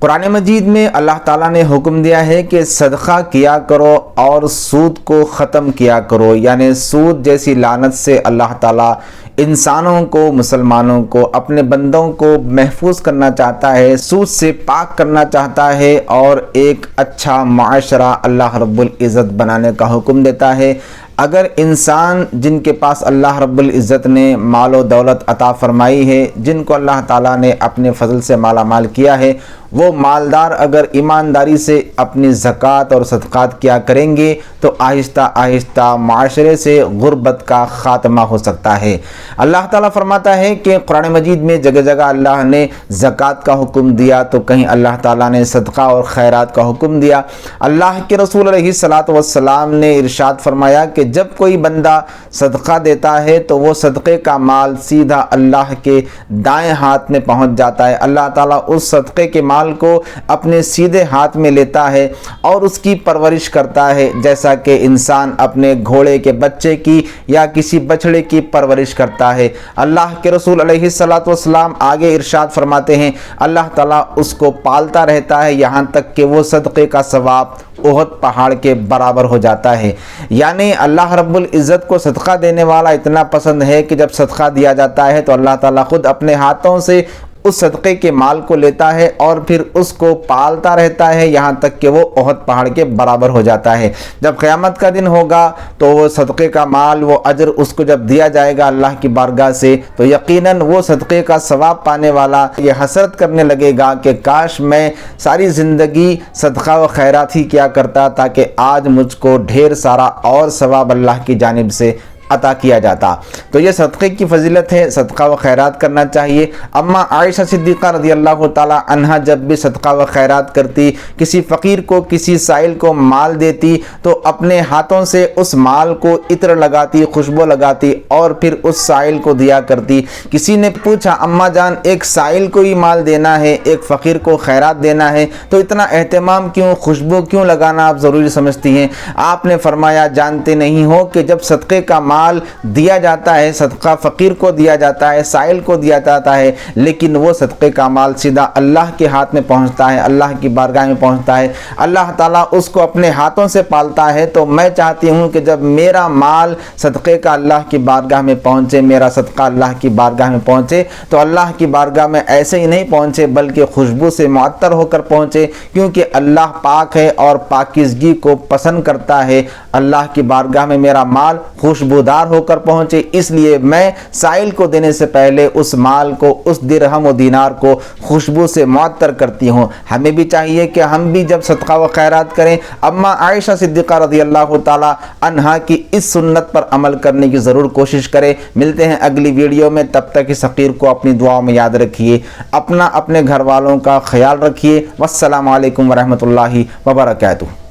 قرآن مجید میں اللہ تعالیٰ نے حکم دیا ہے کہ صدقہ کیا کرو اور سود کو ختم کیا کرو، یعنی سود جیسی لعنت سے اللہ تعالیٰ انسانوں کو، مسلمانوں کو، اپنے بندوں کو محفوظ کرنا چاہتا ہے، سود سے پاک کرنا چاہتا ہے اور ایک اچھا معاشرہ اللہ رب العزت بنانے کا حکم دیتا ہے۔ اگر انسان جن کے پاس اللہ رب العزت نے مال و دولت عطا فرمائی ہے، جن کو اللہ تعالیٰ نے اپنے فضل سے مالا مال کیا ہے، وہ مالدار اگر ایمانداری سے اپنی زکوٰۃ اور صدقات کیا کریں گے تو آہستہ آہستہ معاشرے سے غربت کا خاتمہ ہو سکتا ہے۔ اللہ تعالیٰ فرماتا ہے کہ قرآن مجید میں جگہ جگہ اللہ نے زکوٰۃ کا حکم دیا تو کہیں اللہ تعالیٰ نے صدقہ اور خیرات کا حکم دیا۔ اللہ کے رسول علیہ الصلاۃ والسلام نے ارشاد فرمایا کہ جب کوئی بندہ صدقہ دیتا ہے تو وہ صدقے کا مال سیدھا اللہ کے دائیں ہاتھ میں پہنچ جاتا ہے۔ اللہ تعالیٰ اس صدقے کے مال کو اپنے سیدھے ہاتھ میں لیتا ہے اور اس کی پرورش کرتا ہے، جیسا کہ انسان اپنے گھوڑے کے بچے کی یا کسی بچڑے کی پرورش کرتا ہے۔ اللہ کے رسول علیہ الصلاۃ والسلام آگے ارشاد فرماتے ہیں اللہ تعالیٰ اس کو پالتا رہتا ہے یہاں تک کہ وہ صدقے کا ثواب احد پہاڑ کے برابر ہو جاتا ہے۔ یعنی اللہ رب العزت کو صدقہ دینے والا اتنا پسند ہے کہ جب صدقہ دیا جاتا ہے تو اللہ تعالیٰ خود اپنے ہاتھوں سے اس صدقے کے مال کو لیتا ہے اور پھر اس کو پالتا رہتا ہے یہاں تک کہ وہ احد پہاڑ کے برابر ہو جاتا ہے۔ جب قیامت کا دن ہوگا تو وہ صدقے کا مال، وہ اجر اس کو جب دیا جائے گا اللہ کی بارگاہ سے تو یقیناً وہ صدقے کا ثواب پانے والا یہ حسرت کرنے لگے گا کہ کاش میں ساری زندگی صدقہ و خیرات ہی کیا کرتا تاکہ آج مجھ کو ڈھیر سارا اور ثواب اللہ کی جانب سے عطا کیا جاتا۔ تو یہ صدقے کی فضیلت ہے، صدقہ و خیرات کرنا چاہیے۔ اما عائشہ صدیقہ رضی اللہ تعالی عنہا جب بھی صدقہ و خیرات کرتی، کسی فقیر کو، کسی سائل کو مال دیتی تو اپنے ہاتھوں سے اس مال کو عطر لگاتی، خوشبو لگاتی اور پھر اس سائل کو دیا کرتی۔ کسی نے پوچھا اما جان ایک سائل کو ہی مال دینا ہے، ایک فقیر کو خیرات دینا ہے تو اتنا اہتمام کیوں، خوشبو کیوں لگانا آپ ضروری سمجھتی ہیں؟ آپ نے فرمایا جانتے نہیں ہو کہ جب صدقے کا مال دیا جاتا ہے، صدقہ فقیر کو دیا جاتا ہے، سائل کو دیا جاتا ہے، لیکن وہ صدقے کا مال سیدھا اللہ کے ہاتھ میں پہنچتا ہے، اللہ کی بارگاہ میں پہنچتا ہے، اللہ تعالیٰ اس کو اپنے ہاتھوں سے پالتا ہے۔ تو میں چاہتی ہوں کہ جب میرا مال صدقے کا اللہ کی بارگاہ میں پہنچے، میرا صدقہ اللہ کی بارگاہ میں پہنچے تو اللہ کی بارگاہ میں ایسے ہی نہیں پہنچے بلکہ خوشبو سے معطر ہو کر پہنچے، کیونکہ اللہ پاک ہے اور پاکیزگی کو پسند کرتا ہے۔ اللہ کی بارگاہ میں میرا مال خوشبودار ہو کر پہنچے، اس لیے میں سائل کو دینے سے پہلے اس مال کو، اس درہم و دینار کو خوشبو سے معطر کرتی ہوں۔ ہمیں بھی چاہیے کہ ہم بھی جب صدقہ و خیرات کریں اما عائشہ صدیقہ رضی اللہ تعالی عنہا کی اس سنت پر عمل کرنے کی ضرور کوشش کریں۔ ملتے ہیں اگلی ویڈیو میں، تب تک اس حقیر کو اپنی دعاؤں میں یاد رکھیے، اپنے گھر والوں کا خیال رکھیے۔ والسلام علیکم ورحمۃ اللہ وبرکاتہ۔